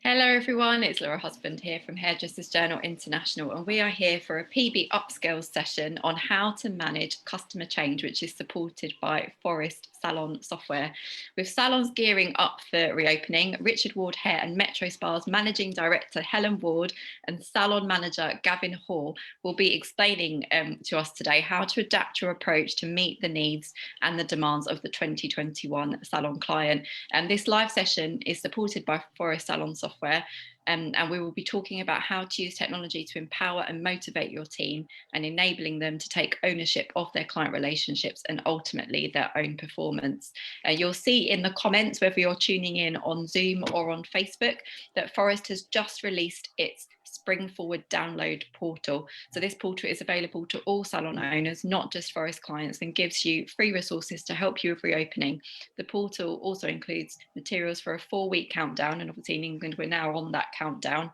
Hello everyone, it's Laura Husband here from Hairdressers Journal International, and we are here for a PB Upskills session on how to manage customer change, which is supported by Phorest Salon Software. With salons gearing up for reopening, Richard Ward Hair and Metro Spa's Managing Director Hellen Ward and Salon Manager Gavin Hoare will be explaining to us today how to adapt your approach to meet the needs and the demands of the 2021 salon client. And this live session is supported by Phorest Salon Software. And we will be talking about how to use technology to empower and motivate your team and enabling them to take ownership of their client relationships and ultimately their own performance. You'll see in the comments, whether you're tuning in on Zoom or on Facebook, that Phorest has just released its Spring Forward download portal. So this portal is available to all salon owners, not just Phorest clients, and gives you free resources to help you with reopening. The portal also includes materials for a 4-week countdown, and obviously in England we're now on that countdown.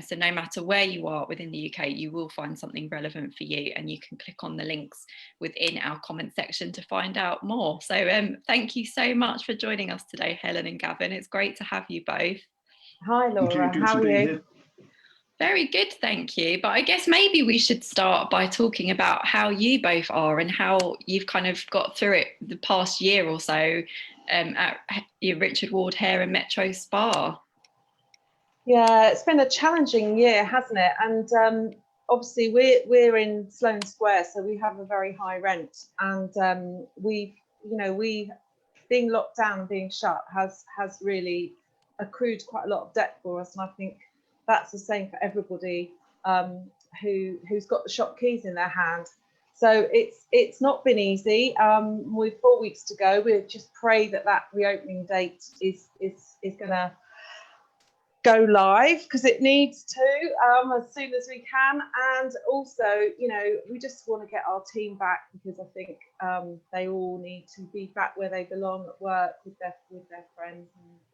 So no matter where you are within the UK, you will find something relevant for you, and you can click on the links within our comment section to find out more. So thank you so much for joining us today, Hellen and Gavin. It's great to have you both. Hi Laura, how are you? Very good, thank you. But I guess maybe we should start by talking about how you both are and how you've kind of got through it the past year or so at your Richard Ward Hair and Metro Spa. Yeah, it's been a challenging year, hasn't it? And obviously we're in Sloane Square, so we have a very high rent, and we being locked down and being shut has really accrued quite a lot of debt for us, and I think that's the same for everybody who's got the shop keys in their hand. So it's not been easy. With 4 weeks to go, we just pray that reopening date is going to go live, because it needs to as soon as we can. And also, we just want to get our team back, because I think they all need to be back where they belong at work with their friends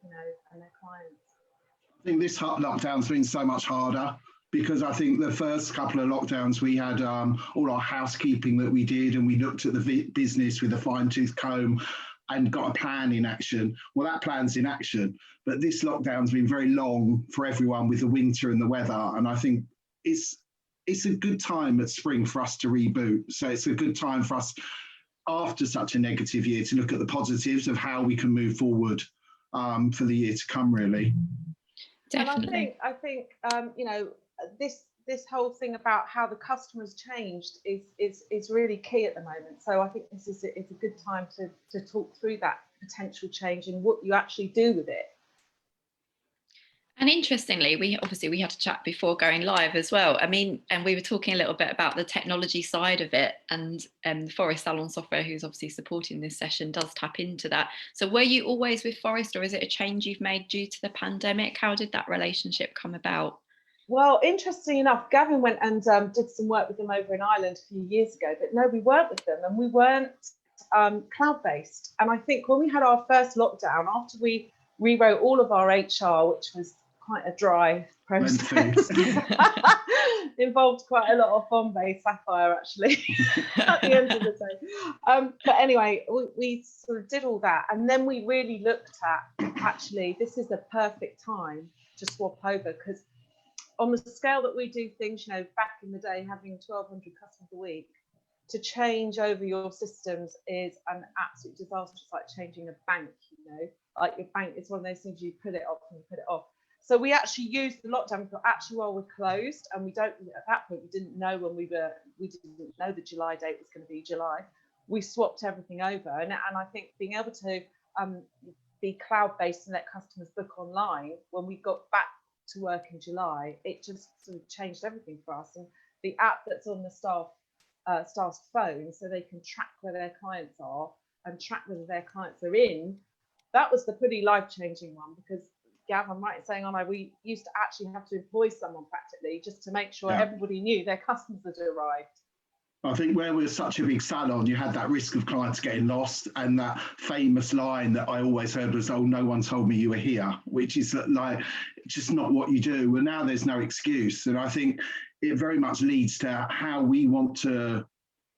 and their clients. I think this lockdown's been so much harder, because I think the first couple of lockdowns we had all our housekeeping that we did, and we looked at the business with a fine-tooth comb and got a plan in action. Well, that plan's in action, but this lockdown's been very long for everyone with the winter and the weather, and I think it's a good time at spring for us to reboot. So it's a good time for us, after such a negative year, to look at the positives of how we can move forward for the year to come, really. Definitely. And I think this whole thing about how the customer's changed is really key at the moment. So I think this is a good time to talk through that potential change and what you actually do with it. And interestingly, we had a chat before going live as well. I mean, and we were talking a little bit about the technology side of it, and the Phorest Salon Software, who's obviously supporting this session, does tap into that. So were you always with Phorest, or is it a change you've made due to the pandemic? How did that relationship come about? Well, interesting enough, Gavin went and did some work with them over in Ireland a few years ago, but no, we weren't with them, and we weren't cloud-based. And I think when we had our first lockdown, after we rewrote all of our HR, which was quite a dry process, involved quite a lot of Bombay Sapphire actually at the end of the day. But anyway, we sort of did all that, and then we really looked at, actually, this is the perfect time to swap over, because on the scale that we do things, back in the day, having 1,200 customers a week, to change over your systems is an absolute disaster. It's like changing a bank, like your bank is one of those things, you put it off and you put it off. So we actually used the lockdown. We thought, actually, while we're closed, and at that point, we didn't know we didn't know the July date was going to be July. We swapped everything over, and I think being able to be cloud-based and let customers book online when we got back to work in July, it just sort of changed everything for us. And the app that's on the staff's phone, so they can track where their clients are and track whether their clients are in, that was the pretty life-changing one, because Gavin, I'm right in saying, we used to actually have to employ someone practically just to make sure everybody knew their customers had arrived. I think where we're such a big salon, you had that risk of clients getting lost, and that famous line that I always heard was, "Oh, no one told me you were here," which is like just not what you do. And now there's no excuse. And I think it very much leads to how we want to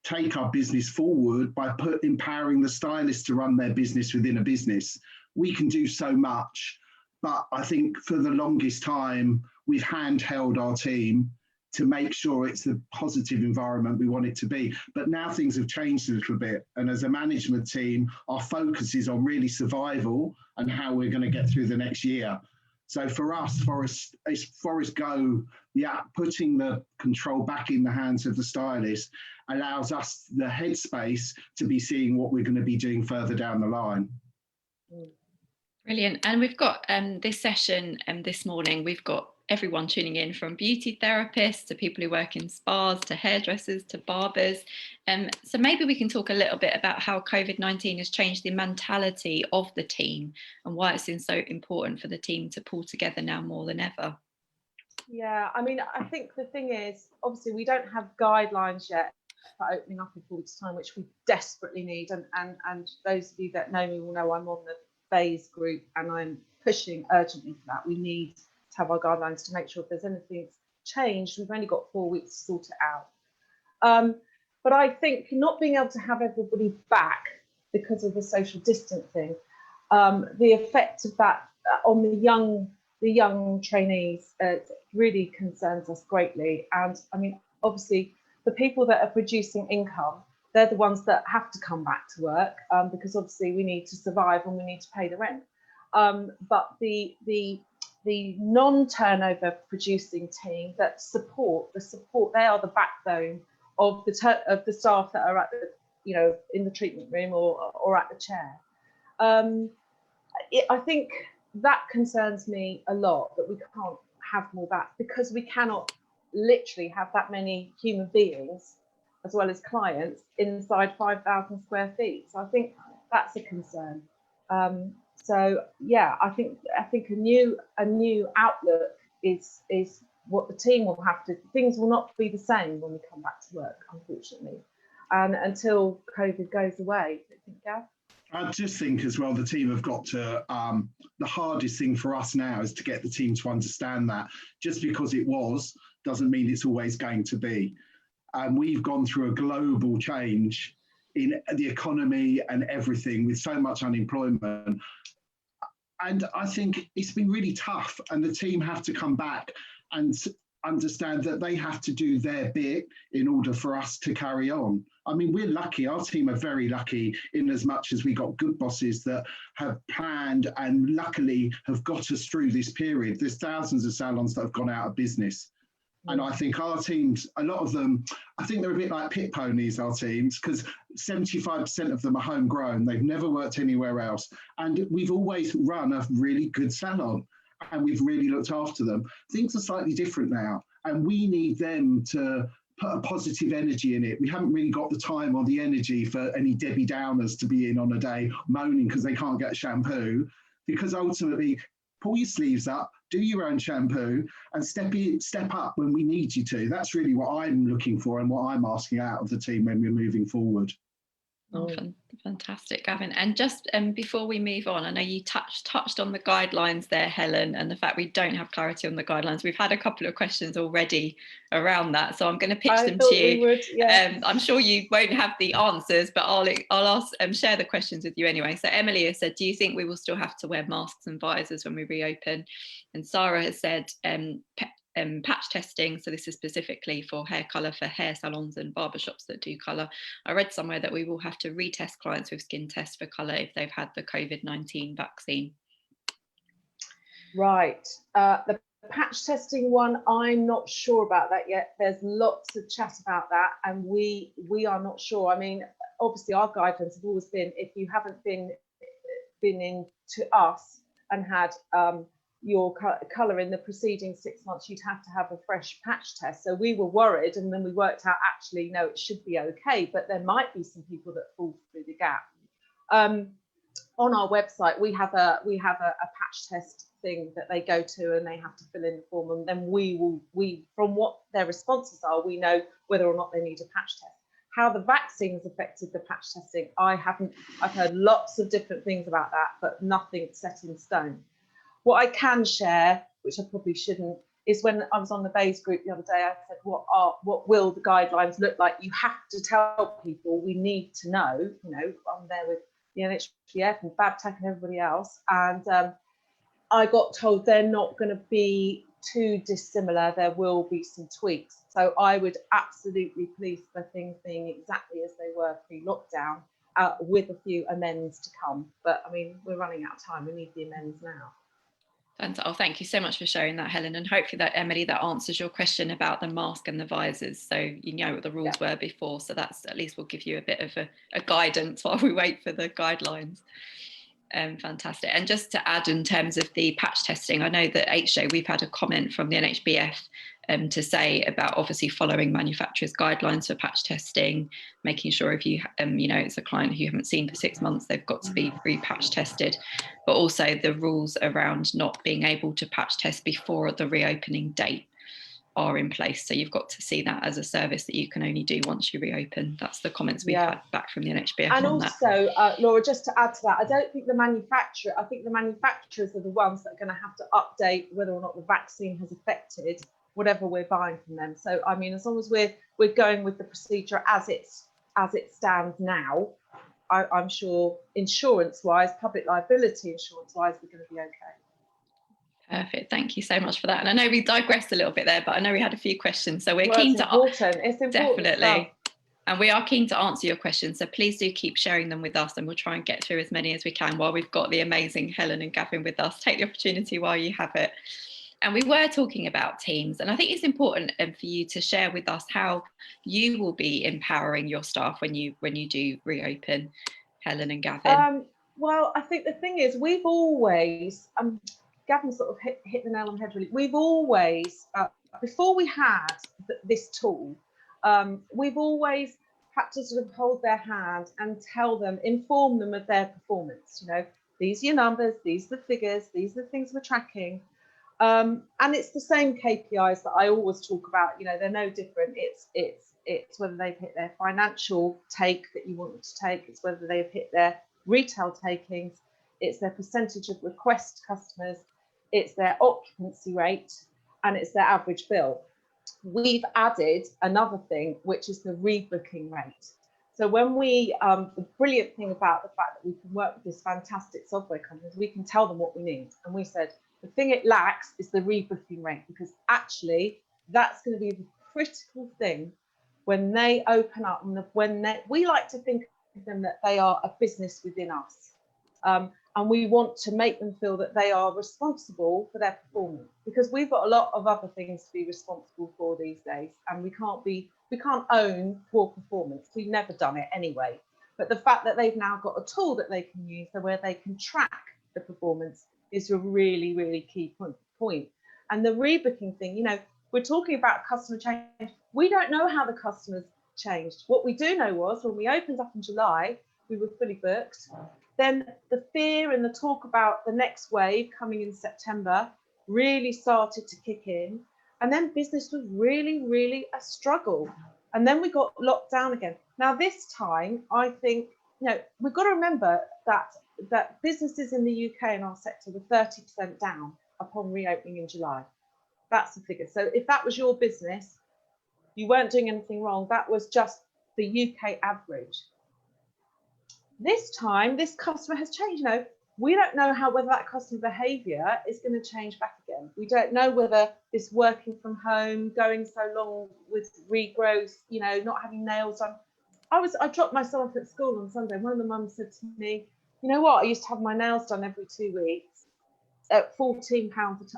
take our business forward by empowering the stylists to run their business within a business. We can do so much, But I think for the longest time, we've handheld our team to make sure it's the positive environment we want it to be. But now things have changed a little bit. And as a management team, our focus is on really survival and how we're going to get through the next year. So for us, Phorest Go, putting the control back in the hands of the stylist allows us the headspace to be seeing what we're going to be doing further down the line. Brilliant. And we've got this session this morning, we've got everyone tuning in, from beauty therapists to people who work in spas to hairdressers to barbers. So maybe we can talk a little bit about how COVID-19 has changed the mentality of the team and why it's been so important for the team to pull together now more than ever. Yeah, I mean, I think the thing is, obviously we don't have guidelines yet for opening up in 4 weeks' time, which we desperately need. And those of you that know me will know I'm on the phase group and I'm pushing urgently for that. We need to have our guidelines to make sure if there's anything changed. We've only got 4 weeks to sort it out. But I think not being able to have everybody back because of the social distancing, the effect of that on the young trainees really concerns us greatly. And I mean, obviously, the people that are producing income, they're the ones that have to come back to work because obviously we need to survive and we need to pay the rent. But the non-turnover producing team that support, they are the backbone of the staff that are at the, in the treatment room or at the chair. I think that concerns me a lot, that we can't have more back because we cannot literally have that many human beings as well as clients inside 5,000 square feet. So I think that's a concern. So yeah, I think a new outlook is what the team will have to. Things will not be the same when we come back to work, unfortunately, and until COVID goes away. I think, Gav? I just think as well, the team have got to, the hardest thing for us now is to get the team to understand that just because it was doesn't mean it's always going to be. We've gone through a global change in the economy and everything with so much unemployment. And I think it's been really tough, and the team have to come back and understand that they have to do their bit in order for us to carry on. I mean, we're lucky, our team are very lucky in as much as we got good bosses that have planned and luckily have got us through this period. There's thousands of salons that have gone out of business. And I think our teams, a lot of them, I think they're a bit like pit ponies, our teams, because 75% of them are homegrown. They've never worked anywhere else. And we've always run a really good salon and we've really looked after them. Things are slightly different now, and we need them to put a positive energy in it. We haven't really got the time or the energy for any Debbie Downers to be in on a day moaning because they can't get shampoo, because ultimately, pull your sleeves up, do your own shampoo, and step up when we need you to. That's really what I'm looking for and what I'm asking out of the team when we're moving forward. Oh, fantastic, Gavin. And just before we move on, I know you touched on the guidelines there, Helen, and the fact we don't have clarity on the guidelines. We've had a couple of questions already around that, so I'm going to pitch them to you. I'm sure you won't have the answers, but I'll ask share the questions with you anyway. So Emily has said, do you think we will still have to wear masks and visors when we reopen? And Sarah has said, patch testing, so this is specifically for hair colour for hair salons and barbershops that do colour. I read somewhere that we will have to retest clients with skin tests for colour if they've had the COVID-19 vaccine. Right, the patch testing one, I'm not sure about that yet. There's lots of chat about that, and we are not sure. I mean, obviously our guidelines have always been, if you haven't been in to us and had your colour in the preceding 6 months, you'd have to have a fresh patch test. So we were worried, and then we worked out actually no, it should be okay, but there might be some people that fall through the gap. On our website we have a patch test thing that they go to, and they have to fill in the form, and then we from what their responses are, we know whether or not they need a patch test. How the vaccines affected the patch testing, I've heard lots of different things about that, but nothing set in stone. What I can share, which I probably shouldn't, is when I was on the Bays group the other day, I said, what will the guidelines look like? You have to tell people, we need to know, I'm there with the NHBF and Babtac and everybody else. And I got told they're not going to be too dissimilar. There will be some tweaks. So I would absolutely please for things being exactly as they were pre-lockdown, with a few amends to come. But I mean, we're running out of time. We need the amends now. Oh, thank you so much for sharing that, Helen. And hopefully that, Emily, that answers your question about the mask and the visors. So you know what the rules were before. So that's at least will give you a bit of a guidance while we wait for the guidelines. Fantastic. And just to add in terms of the patch testing, I know that HJ, we've had a comment from the NHBF to say about obviously following manufacturers' guidelines for patch testing, making sure if you, you know, it's a client who you haven't seen for 6 months, they've got to be re-patch tested, but also the rules around not being able to patch test before the reopening date are in place. So you've got to see that as a service that you can only do once you reopen. That's the comments we've had back from the NHBF. And on also, that. Laura, just to add to that, I don't think the manufacturers are the ones that are going to have to update whether or not the vaccine has affected whatever we're buying from them. So, I mean, as long as we're going with the procedure as it stands now, I'm sure insurance-wise, public liability insurance-wise, we're going to be okay. Perfect. Thank you so much for that. And I know we digressed a little bit there, but I know we had a few questions. So we're keen to... It's important. Definitely. And we are keen to answer your questions. So please do keep sharing them with us and we'll try and get through as many as we can while we've got the amazing Helen and Gavin with us. Take the opportunity while you have it. And we were talking about teams. And I think it's important for you to share with us how you will be empowering your staff when you do reopen, Helen and Gavin. Well, I think the thing is, we've always... Gavin sort of hit the nail on the head, really. We've always, before we had this tool, we've always had to sort of hold their hand and tell them, inform them of their performance. You know, these are your numbers, these are the figures, these are the things we're tracking. And it's the same KPIs that I always talk about. You know, they're no different. It's whether they've hit their financial take that you want them to take. It's whether they've hit their retail takings. It's their percentage of request customers. It's their occupancy rate, and it's their average bill. We've added another thing, which is the rebooking rate. So when the brilliant thing about the fact that we can work with this fantastic software company is we can tell them what we need. And we said, the thing it lacks is the rebooking rate, because actually that's going to be the critical thing when they open up, and we like to think of them that they are a business within us. And we want to make them feel that they are responsible for their performance, because we've got a lot of other things to be responsible for these days, and we can't own poor performance. We've never done it anyway. But the fact that they've now got a tool that they can use where they can track the performance is a really, really key point. And the rebooking thing, you know, we're talking about customer change. We don't know how the customers changed. What we do know was when we opened up in July, we were fully booked. Then the fear and the talk about the next wave coming in September really started to kick in. And then business was really, really a struggle. And then we got locked down again. Now, this time, I think, you know, we've got to remember that businesses in the UK in our sector were 30% down upon reopening in July. That's the figure. So if that was your business, you weren't doing anything wrong. That was just the UK average. This time, this customer has changed. You know, we don't know whether that customer behaviour is going to change back again. We don't know whether this working from home, going so long with regrowth, you know, not having nails done. I dropped my son off at school on Sunday. One of the mums said to me, you know what, I used to have my nails done every 2 weeks at £14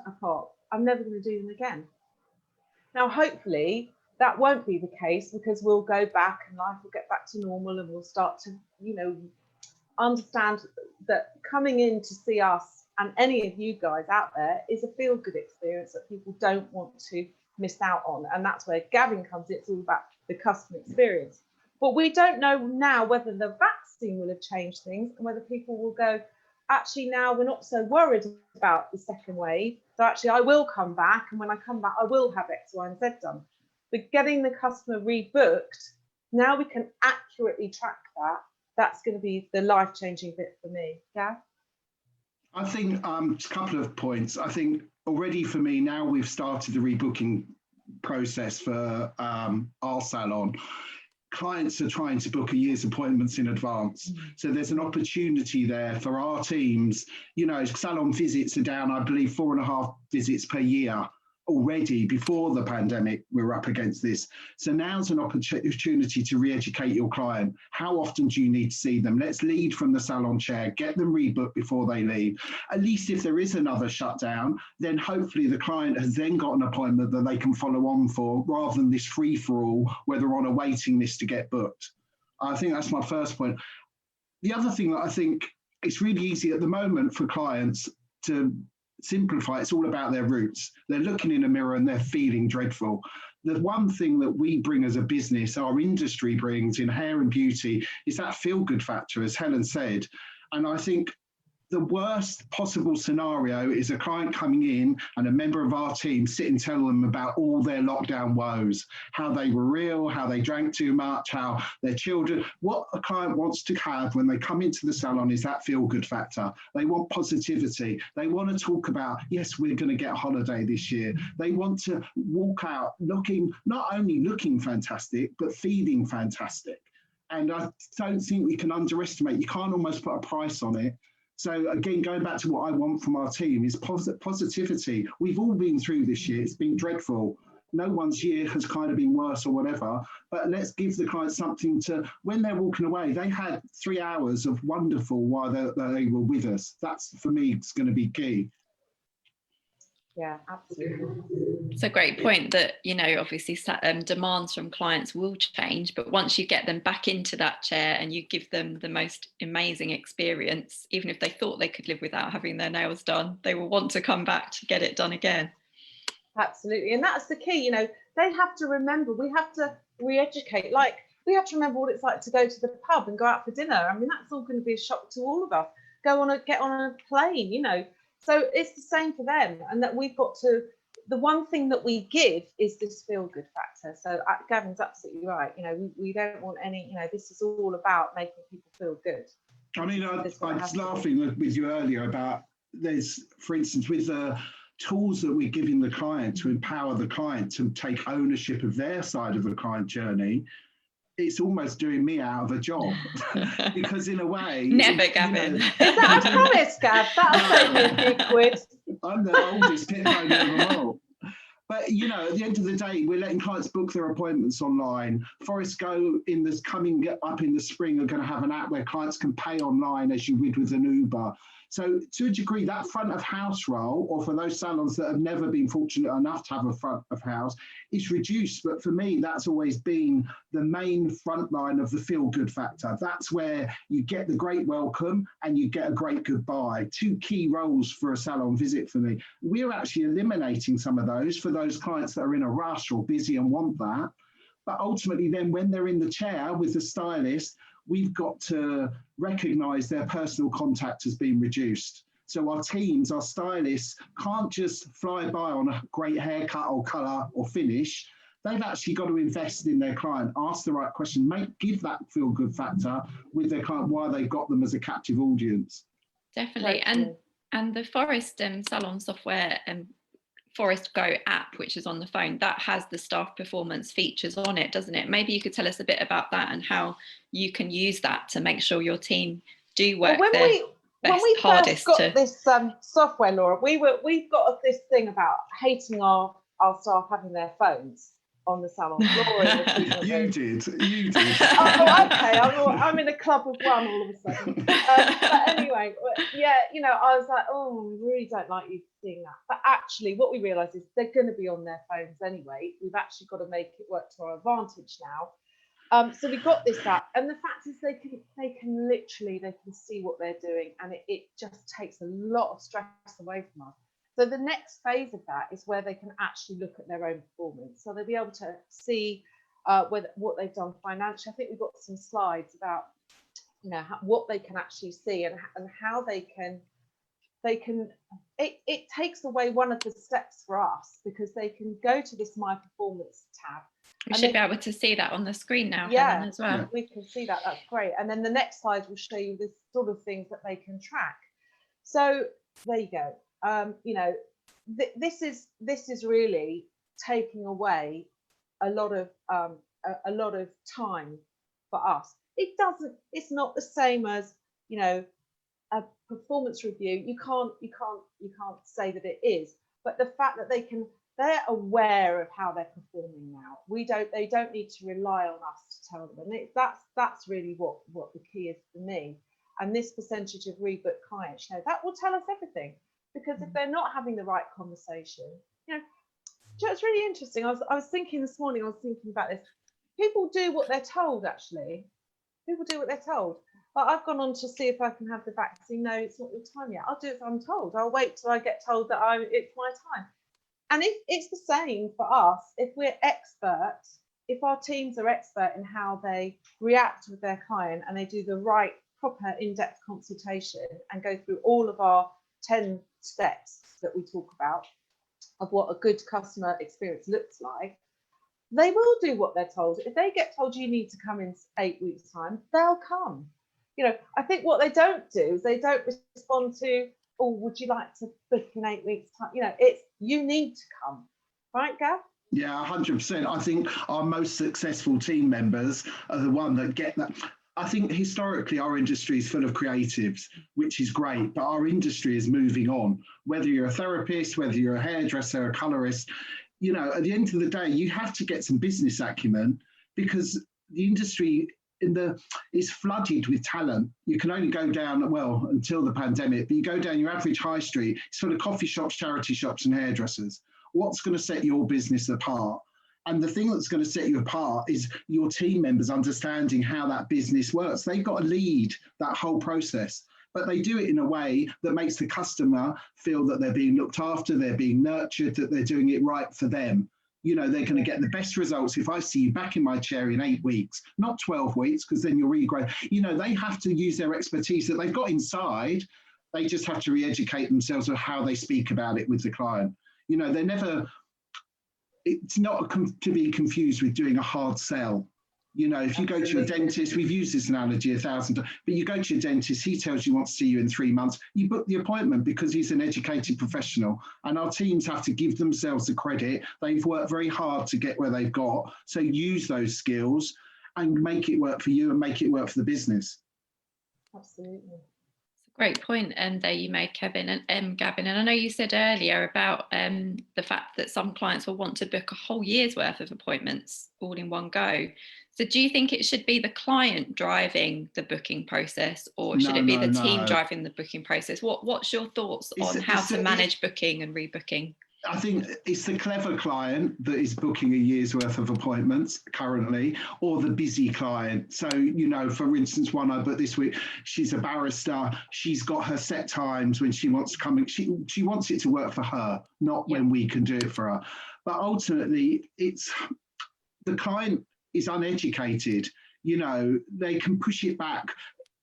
a pop. I'm never going to do them again. Now, hopefully, that won't be the case, because we'll go back and life will get back to normal, and we'll start to, you know, understand that coming in to see us and any of you guys out there is a feel-good experience that people don't want to miss out on. And that's where Gavin comes in. It's all about the customer experience. But we don't know now whether the vaccine will have changed things and whether people will go, actually, now we're not so worried about the second wave. So actually, I will come back. And when I come back, I will have X, Y, and Z done. But getting the customer rebooked, now we can accurately track that. That's going to be the life-changing bit for me. Yeah. I think just a couple of points. I think already for me, now we've started the rebooking process for our salon. clients are trying to book a year's appointments in advance. So there's an opportunity there for our teams. You know, salon visits are down, I believe, 4.5 visits per year already. Before the pandemic, we were up against this. So now's an opportunity to re-educate your client. How often do you need to see them? Let's lead from the salon chair, get them rebooked before they leave. At least if there is another shutdown, then hopefully the client has then got an appointment that they can follow on for, rather than this free-for-all where they're on a waiting list to get booked. I think that's my first point. The other thing that I think it's really easy at the moment for clients to simplify, it's all about their roots. They're looking in a mirror and they're feeling dreadful. The one thing that we bring as a business, our industry brings in hair and beauty, is that feel-good factor, as Helen said. And I think the worst possible scenario is a client coming in and a member of our team sit and tell them about all their lockdown woes, how they were ill, how they drank too much, how their children. What a client wants to have when they come into the salon is that feel-good factor. They want positivity. They want to talk about, yes, we're going to get a holiday this year. They want to walk out not only looking fantastic, but feeling fantastic. And I don't think we can underestimate, you can't almost put a price on it. So again, going back to what I want from our team is positivity. We've all been through this year. It's been dreadful. No one's year has kind of been worse or whatever, but let's give the client something to, when they're walking away, they had 3 hours of wonderful while they were with us. That's, for me, it's going to be key. Yeah, absolutely. It's a great point that, you know, obviously demands from clients will change, but once you get them back into that chair and you give them the most amazing experience, even if they thought they could live without having their nails done, they will want to come back to get it done again. Absolutely. And that's the key, you know, they have to remember, we have to re-educate, like we have to remember what it's like to go to the pub and go out for dinner. I mean, that's all going to be a shock to all of us. Get on a plane, you know. So it's the same for them, and that we've got to, the one thing that we give is this feel-good factor. So Gavin's absolutely right. You know, we don't want any, you know, this is all about making people feel good. I mean, I was laughing with you earlier about there's, for instance, with the tools that we're giving the client to empower the client to take ownership of their side of the client journey. It's almost doing me out of a job because in a way, never, Gavin. You know, is that a promise, Gav? That'll save me a few quid. I'm the oldest pit pony of them all. But you know, at the end of the day, we're letting clients book their appointments online. Phorest Go coming up in the spring are going to have an app where clients can pay online as you would with an Uber. So to a degree, that front of house role, or for those salons that have never been fortunate enough to have a front of house, is reduced. But for me, that's always been the main front line of the feel-good factor. That's where you get the great welcome and you get a great goodbye. Two key roles for a salon visit for me. We're actually eliminating some of those for those clients that are in a rush or busy and want that. But ultimately then when they're in the chair with the stylist, we've got to recognise their personal contact has been reduced. So our teams, our stylists, can't just fly by on a great haircut or colour or finish. They've actually got to invest in their client, ask the right question, give that feel-good factor with their client while they've got them as a captive audience. Definitely. And the Phorest Salon Software and Phorest Go app, which is on the phone, that has the staff performance features on it, doesn't it? Maybe you could tell us a bit about that and how you can use that to make sure your team do work when we first got this software, Laura, we've got this thing about hating our staff having their phones on the salon floor. You did. Oh, okay. I'm in a club of one all of a sudden. But anyway, yeah, you know, I was like, oh, we really don't like you seeing that. But actually, what we realised is they're going to be on their phones anyway. We've actually got to make it work to our advantage now. So we got this app, and the fact is they can literally see what they're doing, and it just takes a lot of stress away from us. So the next phase of that is where they can actually look at their own performance. So they'll be able to see what they've done financially. I think we've got some slides about, you know, what they can actually see and how they can. It takes away one of the steps for us because they can go to this My Performance tab. We should be able to see that on the screen now, yeah, Helen, as well. Yeah, we can see that. That's great. And then the next slide will show you the sort of things that they can track. So there you go. You know, this is really taking away a lot of a lot of time for us. It's not the same as, you know, a performance review. You can't say that it is, but the fact that they're aware of how they're performing now. They don't need to rely on us to tell them. And that's really what the key is for me. And this percentage of rebook clients, you know, that will tell us everything. Because if they're not having the right conversation, you know, it's really interesting. I was thinking this morning, I was thinking about this. People do what they're told, actually. People do what they're told. But I've gone on to see if I can have the vaccine. No, it's not your time yet. I'll do it if I'm told. I'll wait till I get told that it's my time. And it's the same for us. If we're experts, if our teams are expert in how they react with their client and they do the right, proper in-depth consultation and go through all of our 10 steps that we talk about of what a good customer experience looks like, they will do what they're told. If they get told you need to come in 8 weeks' time, they'll come. You know, I think what they don't do is they don't respond to, oh, would you like to book in 8 weeks' time? You know, it's you need to come, right, Gav? Yeah, 100%. I think our most successful team members are the one that get that. I think historically our industry is full of creatives, which is great, but our industry is moving on. Whether you're a therapist, whether you're a hairdresser, a colorist, you know, at the end of the day, you have to get some business acumen because the industry is flooded with talent. You can only go down, well, until the pandemic, but you go down your average high street, it's full of coffee shops, charity shops and hairdressers. What's going to set your business apart? And the thing that's going to set you apart is your team members understanding how that business works. They've got to lead that whole process, but they do it in a way that makes the customer feel that they're being looked after, they're being nurtured, that they're doing it right for them. You know, they're going to get the best results if I see you back in my chair in 8 weeks, not 12 weeks, because then you'll regrow. You know, they have to use their expertise that they've got inside. They just have to re-educate themselves of how they speak about it with the client. You know, it's not to be confused with doing a hard sell. You know, if you go to a dentist, we've used this analogy 1,000 times, but you go to your dentist, he tells you he wants to see you in 3 months, you book the appointment because he's an educated professional. And our teams have to give themselves the credit. They've worked very hard to get where they've got. So use those skills and make it work for you and make it work for the business. Absolutely. Great point there you made, Kevin and Gavin. And I know you said earlier about the fact that some clients will want to book a whole year's worth of appointments all in one go. So do you think it should be the client driving the booking process, or should it be the team driving the booking process? What's your thoughts on how to manage booking and rebooking? I think it's the clever client that is booking a year's worth of appointments currently, or the busy client. So, you know, for instance, one I booked this week, she's a barrister. She's got her set times when she wants to come in. She wants it to work for her, not when we can do it for her. But ultimately, it's the client is uneducated. You know, they can push it back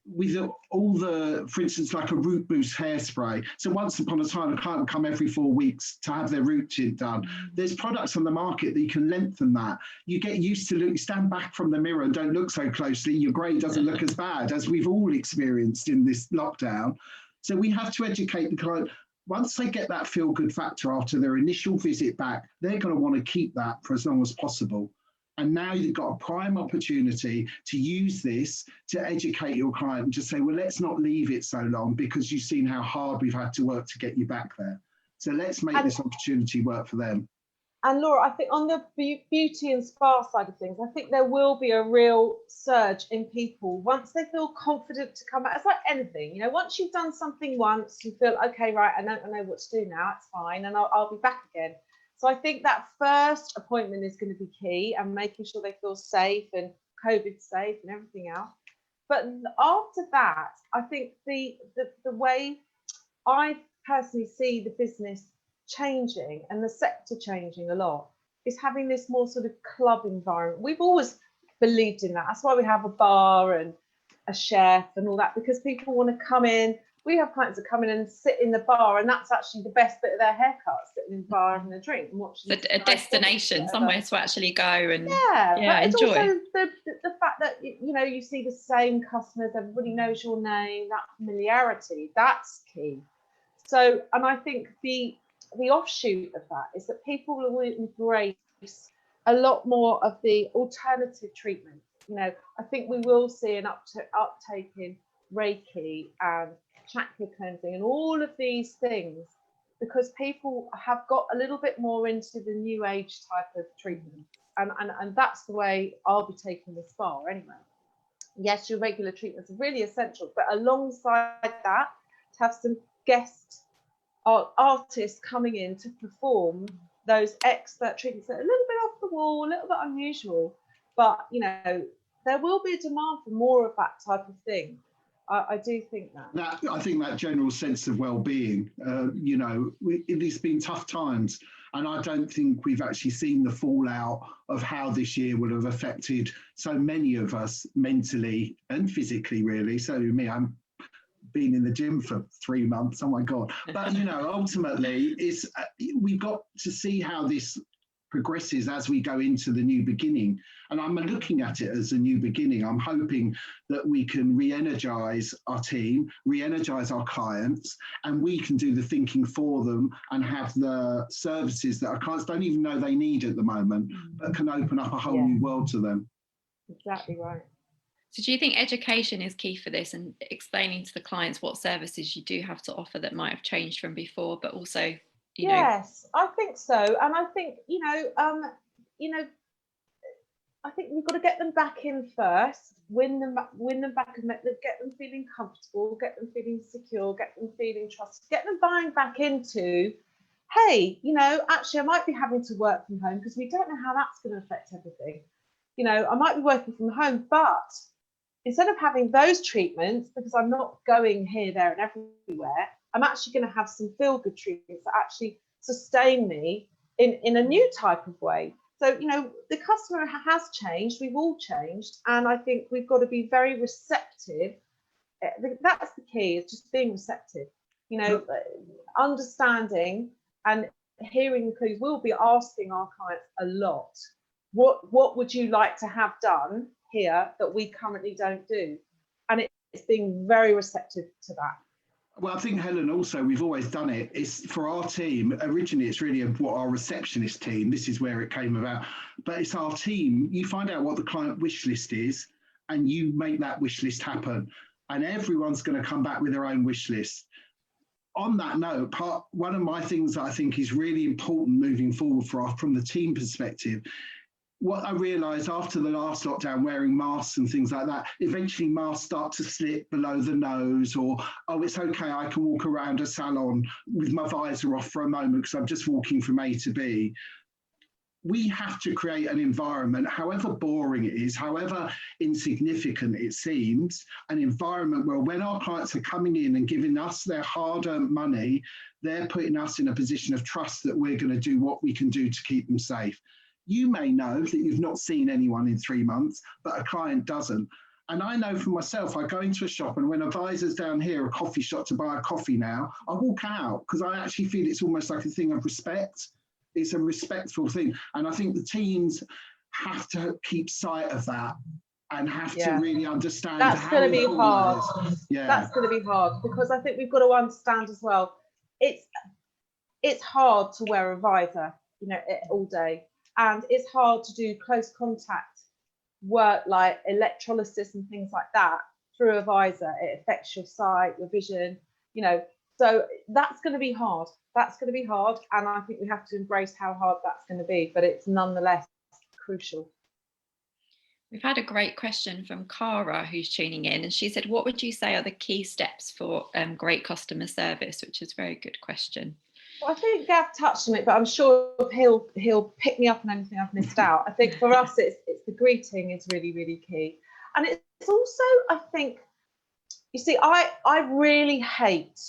with all the, for instance, like a root boost hairspray. So once upon a time, a client would come every 4 weeks to have their root tint done. There's products on the market that you can lengthen that. You get used to stand back from the mirror and don't look so closely. Your grey doesn't look as bad, as we've all experienced in this lockdown. So we have to educate the client. Once they get that feel-good factor after their initial visit back, they're going to want to keep that for as long as possible. And now you've got a prime opportunity to use this to educate your client and just say, well, let's not leave it so long because you've seen how hard we've had to work to get you back there. So let's make this opportunity work for them. And Laura, I think on the beauty and spa side of things, I think there will be a real surge in people once they feel confident to come back. It's like anything, you know, once you've done something once, you feel, okay, right, I know what to do now, it's fine, and I'll be back again. So I think that first appointment is going to be key, and making sure they feel safe and COVID safe and everything else. But after that, I think the way I personally see the business changing and the sector changing a lot is having this more sort of club environment. We've always believed in that. That's why we have a bar and a chef and all that, because people want to come in. We have clients that come in and sit in the bar, and that's actually the best bit of their haircut, sitting in the bar having a drink and watching a destination, somewhere to actually go and but it's enjoy. Also the fact that, you know, you see the same customers, everybody knows your name, that familiarity, that's key. So, and I think the offshoot of that is that people will embrace a lot more of the alternative treatment. You know, I think we will see an uptake in Reiki and chakra cleansing and all of these things, because people have got a little bit more into the new age type of treatment. And that's the way I'll be taking the spa anyway. Yes, your regular treatments are really essential, but alongside that, to have some guest artists coming in to perform those expert treatments that are a little bit off the wall, a little bit unusual, but you know, there will be a demand for more of that type of thing. I do think that. I think that general sense of well-being, you know, it's been tough times, and I don't think we've actually seen the fallout of how this year will have affected so many of us mentally and physically, really. So me, I'm been in the gym for 3 months. Oh my God. But, you know, ultimately, we've got to see how this progresses as we go into the new beginning. And I'm looking at it as a new beginning. I'm hoping that we can re-energize our team, re-energize our clients, and we can do the thinking for them and have the services that our clients don't even know they need at the moment, but can open up a whole new world to them. Exactly right. So do you think education is key for this, and explaining to the clients what services you do have to offer that might have changed from before, but also, you know? Yes, I think so. And I think, I think we've got to get them back in first, win them back, and get them feeling comfortable, get them feeling secure, get them feeling trusted, get them buying back into, hey, you know, actually I might be having to work from home because we don't know how that's going to affect everything. You know, I might be working from home, but instead of having those treatments, because I'm not going here, there and everywhere, I'm actually going to have some feel-good treatments that actually sustain me in a new type of way. So, you know, the customer has changed, we've all changed, and I think we've got to be very receptive. That's the key, is just being receptive, you know, understanding and hearing the clues. We'll be asking our clients a lot, what would you like to have done here that we currently don't do? And it's being very receptive to that. Well, I think, Helen, also, we've always done it. It's for our team. Originally, it's really what our receptionist team, this is where it came about. But it's our team. You find out what the client wish list is, and you make that wish list happen. And everyone's going to come back with their own wish list. On that note, one of my things that I think is really important moving forward from the team perspective, what I realised after the last lockdown, wearing masks and things like that, eventually masks start to slip below the nose, or, oh, it's okay, I can walk around a salon with my visor off for a moment because I'm just walking from A to B. We have to create an environment, however boring it is, however insignificant it seems, an environment where when our clients are coming in and giving us their hard-earned money, they're putting us in a position of trust that we're going to do what we can do to keep them safe. You may know that you've not seen anyone in 3 months, but a client doesn't. And I know for myself, I go into a shop, and when a visor's down here, a coffee shop to buy a coffee now, I walk out because I actually feel it's almost like a thing of respect. It's a respectful thing. And I think the teams have to keep sight of that and have to really understand. That's going to be hard. Yeah. That's going to be hard, because I think we've got to understand as well, it's hard to wear a visor, you know, all day. And it's hard to do close contact work like electrolysis and things like that through a visor. It affects your sight, your vision, you know. So that's going to be hard. That's going to be hard. And I think we have to embrace how hard that's going to be, but it's nonetheless crucial. We've had a great question from Cara, who's tuning in, and she said, what would you say are the key steps for great customer service? Which is a very good question. Well, I think Gav touched on it, but I'm sure he'll pick me up on anything I've missed out. I think for us, it's the greeting is really, really key. And it's also, I think, you see, I really hate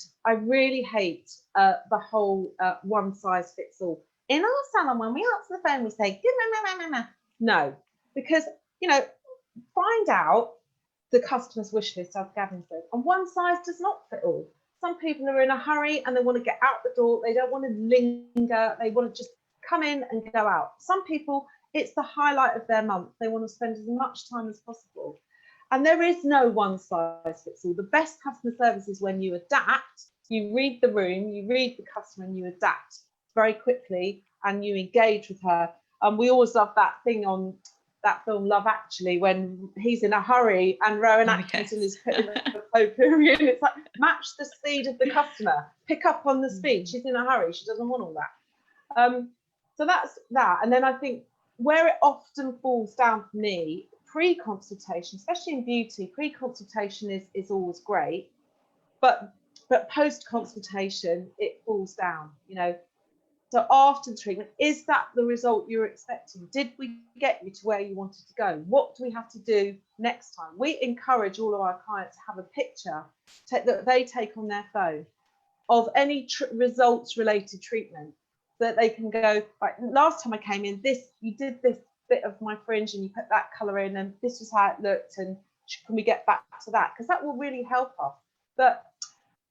the whole one size fits all. In our salon, when we answer the phone, we say, no, because, you know, find out the customer's wish list, as Gavin said, and one size does not fit all. Some people are in a hurry and they want to get out the door. They don't want to linger. They want to just come in and go out. Some people, it's the highlight of their month. They want to spend as much time as possible. And there is no one size fits all. The best customer service is when you adapt, you read the room, you read the customer, and you adapt very quickly, and you engage with her. We always love that thing on that film Love Actually, when he's in a hurry and Rowan Atkinson is putting a potpourri in. It's like, match the speed of the customer, pick up on the speed. She's in a hurry, she doesn't want all that. So that's that. And then I think where it often falls down for me, pre-consultation, especially in beauty, pre-consultation is always great, but post-consultation it falls down, you know. So after the treatment, is that the result you were expecting? Did we get you to where you wanted to go? What do we have to do next time? We encourage all of our clients to have a picture that they take on their phone of any results related treatment, so that they can go, right, last time I came in, you did this bit of my fringe and you put that colour in and this was how it looked, and can we get back to that? Because that will really help us. But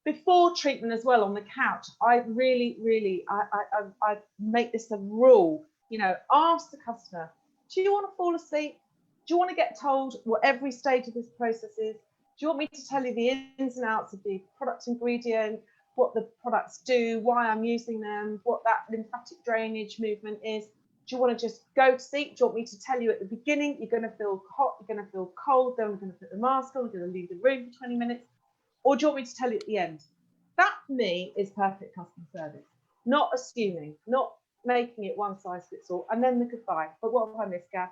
before treatment as well, on the couch, I really I make this a rule, you know, ask the customer, do you want to fall asleep? Do you want to get told what every stage of this process is? Do you want me to tell you the ins and outs of the product ingredient, what the products do, why I'm using them, what that lymphatic drainage movement is? Do you want to just go to sleep? Do you want me to tell you at the beginning, you're going to feel hot, you're going to feel cold, then we're going to put the mask on, we're going to leave the room for 20 minutes? Or do you want me to tell you at the end? That, for me, is perfect customer service. Not assuming, not making it one size fits all, and then the goodbye. But what have I missed, Gav?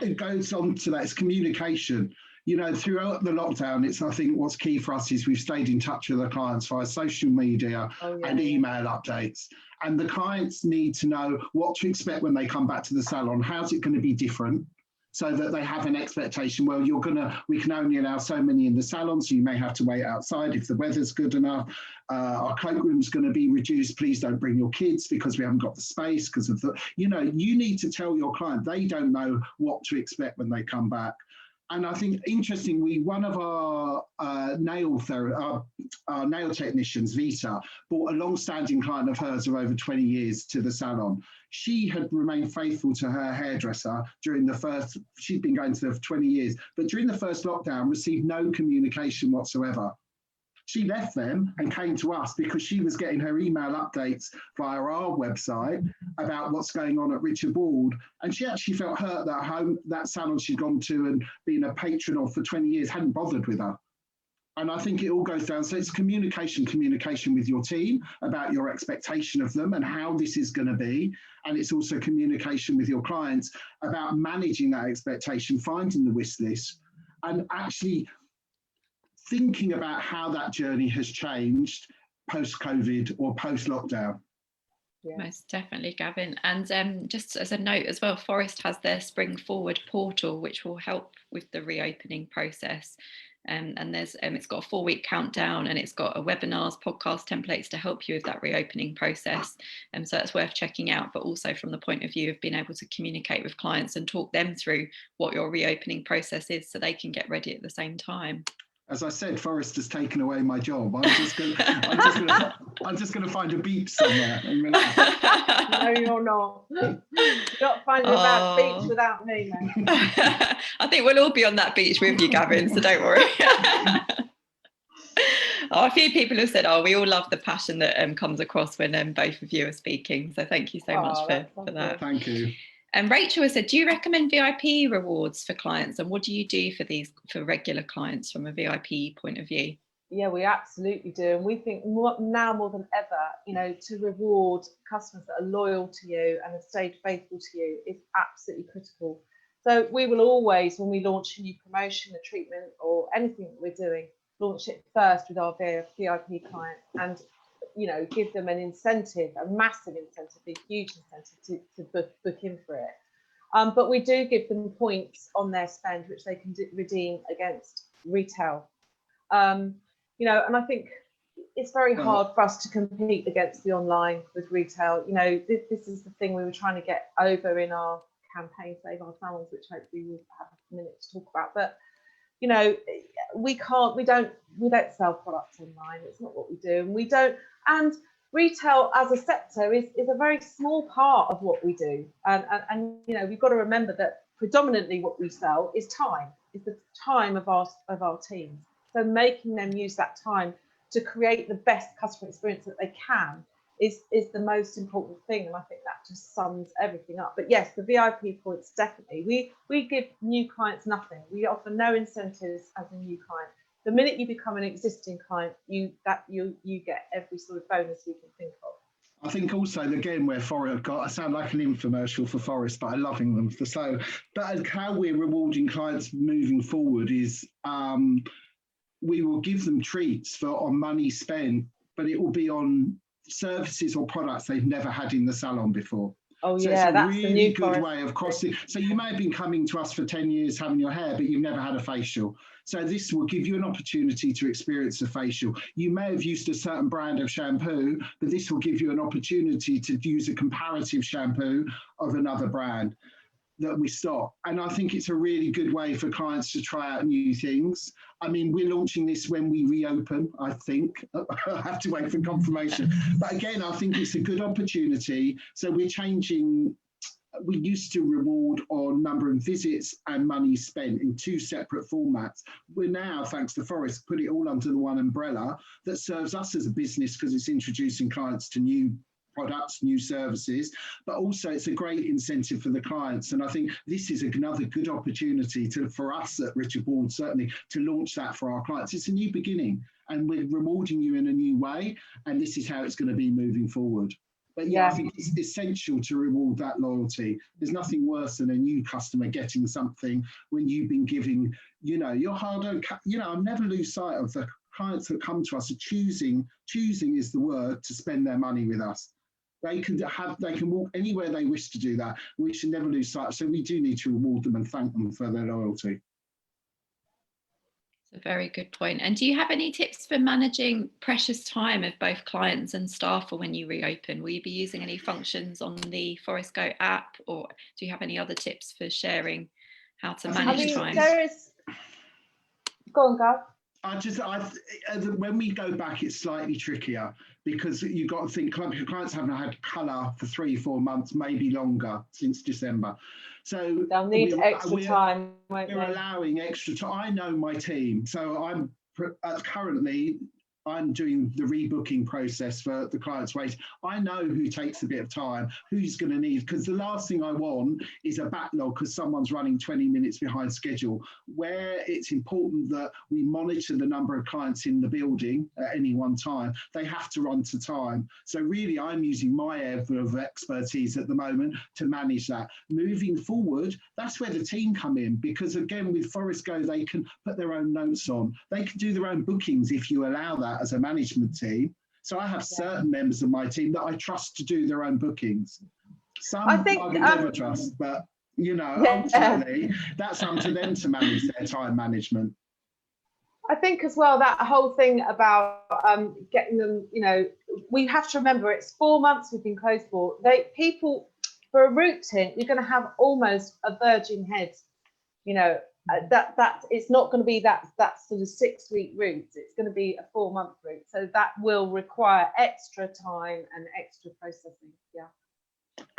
It goes on to that. It's communication. You know, throughout the lockdown, I think what's key for us is we've stayed in touch with our clients via social media and email updates. And the clients need to know what to expect when they come back to the salon. How's it going to be different? So that they have an expectation, well, we can only allow so many in the salon, so you may have to wait outside if the weather's good enough. Our cloakroom's going to be reduced. Please don't bring your kids because we haven't got the space because of the, you know, you need to tell your client, they don't know what to expect when they come back. And I think, interestingly, one of our nail technicians, Vita, brought a long-standing client of hers of over 20 years to the salon. She had remained faithful to her hairdresser during she'd been going to there for 20 years, but during the first lockdown, received no communication whatsoever. She left them and came to us because she was getting her email updates via our website about what's going on at Richard Ward. And she actually felt hurt that that salon she'd gone to and been a patron of for 20 years hadn't bothered with her. And I think it all goes down. So it's communication with your team about your expectation of them and how this is going to be. And it's also communication with your clients about managing that expectation, finding the wish list, and actually thinking about how that journey has changed post-COVID or post-lockdown. Yeah. Most definitely, Gavin. And just as a note as well, Phorest has their Spring Forward portal, which will help with the reopening process. And there's it's got a 4-week countdown, and it's got a webinars, podcast templates to help you with that reopening process. So that's worth checking out, but also from the point of view of being able to communicate with clients and talk them through what your reopening process is so they can get ready at the same time. As I said, Phorest has taken away my job. I'm just going to find a beach somewhere and relax. No, you're not. You're not finding a bad beach without me, mate. I think we'll all be on that beach with you, Gavin, so don't worry. A few people have said, we all love the passion that comes across when both of you are speaking. So thank you so much for that. Thank you. And Rachel has said, do you recommend VIP rewards for clients? And what do you do for regular clients from a VIP point of view? Yeah, we absolutely do. And we think now more than ever, you know, to reward customers that are loyal to you and have stayed faithful to you is absolutely critical. So we will always, when we launch a new promotion, a treatment or anything that we're doing, launch it first with our VIP client and, you know, give them an incentive, a massive incentive, a huge incentive to book in for it. But we do give them points on their spend, which they can redeem against retail. You know, and I think it's very hard for us to compete against the online with retail. You know, this is the thing we were trying to get over in our campaign, Save Our Salons, which hopefully we'll have a minute to talk about. But you know, we don't sell products online. It's not what we do, and retail as a sector is a very small part of what we do. And you know, we've got to remember that predominantly what we sell is the time of our teams. So making them use that time to create the best customer experience that they can is the most important thing, and I think that just sums everything up. But yes, the VIP points, definitely. We give new clients nothing. We offer no incentives as a new client. The minute you become an existing client, you get every sort of bonus we can think of. I think also, again, where Forest I sound like an infomercial for Forest, but I'm loving them. So, but how we're rewarding clients moving forward is we will give them treats on money spent, but it will be on services or products they've never had in the salon before. Oh, so yeah, it's a that's really the new good Forest way of crossing. So you may have been coming to us for 10 years having your hair, but you've never had a facial. So this will give you an opportunity to experience a facial. You may have used a certain brand of shampoo, but this will give you an opportunity to use a comparative shampoo of another brand that we stock. And I think it's a really good way for clients to try out new things. I mean, we're launching this when we reopen, I think. I have to wait for confirmation. But again, I think it's a good opportunity. So we're changing. We used to reward on number of visits and money spent in two separate formats. We're now, thanks to Forest, put it all under the one umbrella that serves us as a business because it's introducing clients to new products, new services, but also it's a great incentive for the clients. And I think this is another good opportunity for us at Richard Ward, certainly, to launch that for our clients. It's a new beginning and we're rewarding you in a new way. And this is how it's going to be moving forward. But yeah, I think it's essential to reward that loyalty. There's nothing worse than a new customer getting something when you've been giving, your hard-earned, I'll never lose sight of the clients that come to us are choosing is the word, to spend their money with us. They can walk anywhere they wish to do that. We should never lose sight. So we do need to reward them and thank them for their loyalty. It's a very good point. And do you have any tips for managing precious time of both clients and staff for when you reopen? Will you be using any functions on the Phorest Go app, or do you have any other tips for sharing how to manage time? There is. Go on, Gav. When we go back, it's slightly trickier because you've got to think clients haven't had colour for 3-4 months, maybe longer, since December. So they'll need extra time. We're allowing extra time. I know my team, so I'm currently I'm doing the rebooking process for the clients waiting. I know who takes a bit of time, who's going to need, because the last thing I want is a backlog because someone's running 20 minutes behind schedule. Where it's important that we monitor the number of clients in the building at any one time, they have to run to time. So really, I'm using my area of expertise at the moment to manage that. Moving forward, that's where the team come in, because again, with Phorest Go, they can put their own notes on. They can do their own bookings if you allow that as a management team. So I have certain members of my team that I trust to do their own bookings. Some I would never trust, but ultimately that's up to them to manage their time management. I think as well, that whole thing about getting them, we have to remember it's 4 months we've been closed for. People, for a root tint, you're going to have almost a virgin head, that it's not going to be that sort of 6-week route. It's going to be a 4-month route, so that will require extra time and extra processing.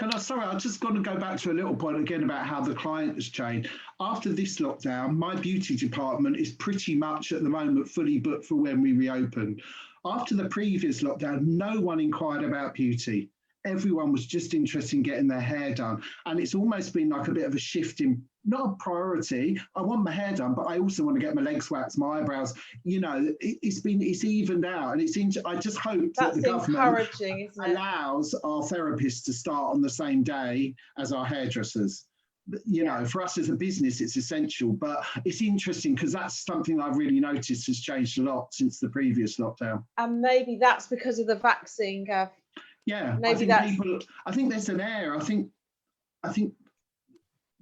I'm just going to go back to a little point again about how the client has changed. After this lockdown, my beauty department is pretty much at the moment fully booked for when we reopen. After the previous lockdown, no one inquired about beauty. Everyone was just interested in getting their hair done. And it's almost been like a bit of a shift in, not a priority. I want my hair done, but I also want to get my legs waxed, my eyebrows. It's evened out. And I just hope that the government allows our therapists to start on the same day as our hairdressers. For us as a business, it's essential, but it's interesting because that's something I've really noticed has changed a lot since the previous lockdown. And maybe that's because of the vaccine, Gav. Yeah, maybe I think there's an air. I think our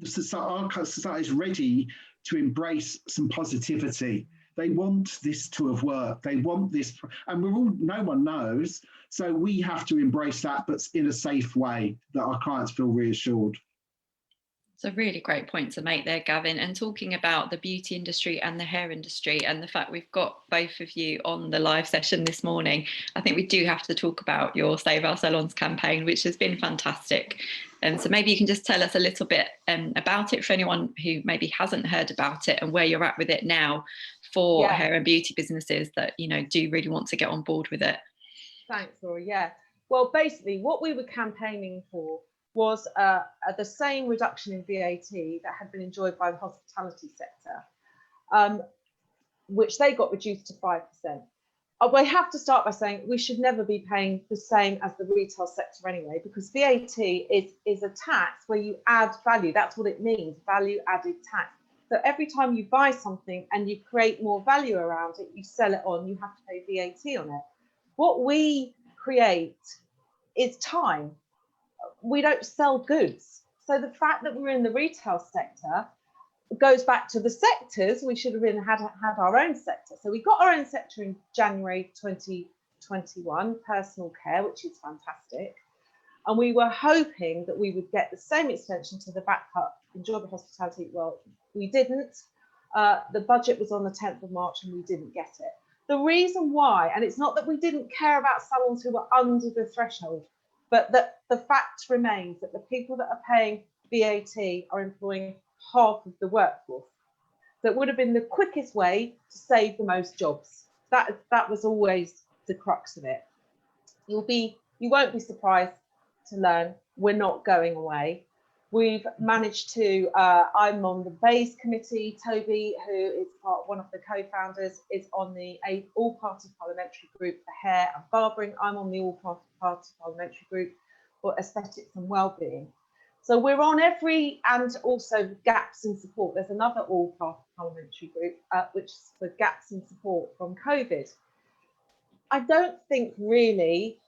society is ready to embrace some positivity. They want this to have worked. They want this, and no one knows. So we have to embrace that, but in a safe way that our clients feel reassured. It's a really great point to make there, Gavin. And talking about the beauty industry and the hair industry and the fact we've got both of you on the live session this morning, I think we do have to talk about your Save Our Salons campaign, which has been fantastic. And so maybe you can just tell us a little bit about it for anyone who maybe hasn't heard about it and where you're at with it now for hair and beauty businesses that, do really want to get on board with it. Thanks, Laura. Yeah. Well, basically, what we were campaigning for was the same reduction in VAT that had been enjoyed by the hospitality sector, which they got reduced to 5%. We have to start by saying we should never be paying the same as the retail sector anyway, because VAT is a tax where you add value. That's what it means, value added tax. So every time you buy something and you create more value around it, you sell it on, you have to pay VAT on it. What we create is time. We don't sell goods. So the fact that we're in the retail sector goes back to the sectors. We should have had our own sector. So we got our own sector in January 2021, personal care, which is fantastic. And we were hoping that we would get the same extension to the back cut, enjoyable hospitality. Well, we didn't. The budget was on the 10th of March and we didn't get it. The reason why, and it's not that we didn't care about salons who were under the threshold, but that the fact remains that the people that are paying VAT are employing half of the workforce. So it would have been the quickest way to save the most jobs. That was always the crux of it. You won't be surprised to learn we're not going away. We've managed to, I'm on the Bays committee. Toby, who is one of the co-founders, is on the all-party parliamentary group for hair and barbering. I'm on the all-party parliamentary group for aesthetics and wellbeing. So we're on every, and also gaps in support. There's another all-party parliamentary group, which is for gaps in support from COVID. I don't think really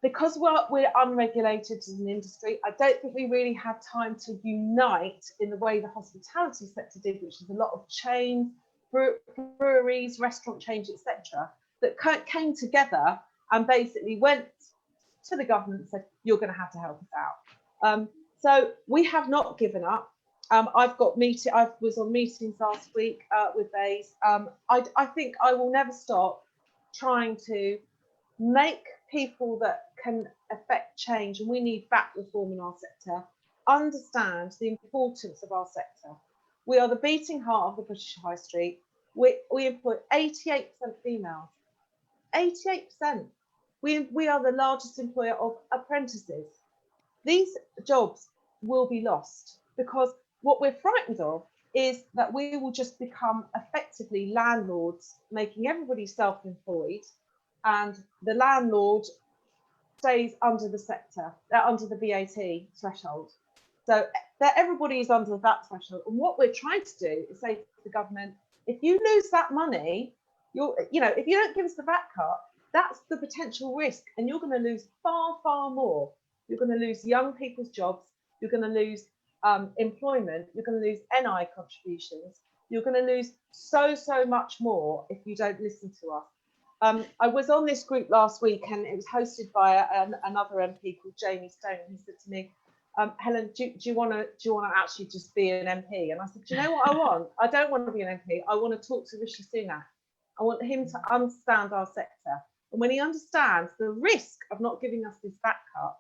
because we're unregulated as an industry, I don't think we really had time to unite in the way the hospitality sector did, which is a lot of chains, breweries, restaurant chains, etc., that came together and basically went to the government and said, you're going to have to help us out. So we have not given up. I was on meetings last week with Bays. I think I will never stop trying to make people that can affect change, and we need VAT reform in our sector, understand the importance of our sector. We are the beating heart of the British High Street. We employ 88% females. 88%. We are the largest employer of apprentices. These jobs will be lost because what we're frightened of is that we will just become effectively landlords, making everybody self-employed, and the landlord stays under the sector, under the VAT threshold. So that everybody is under that threshold. And what we're trying to do is say to the government, if you lose that money, if you don't give us the VAT cut, that's the potential risk, and you're going to lose far, far more. You're going to lose young people's jobs. You're going to lose employment. You're going to lose NI contributions. You're going to lose so much more if you don't listen to us. I was on this group last week, and it was hosted by another MP called Jamie Stone, who said to me, Helen, do you want to actually just be an MP? And I said, do you know what I want? I don't want to be an MP. I want to talk to Rishi Sunak. I want him to understand our sector. And when he understands the risk of not giving us this VAT cut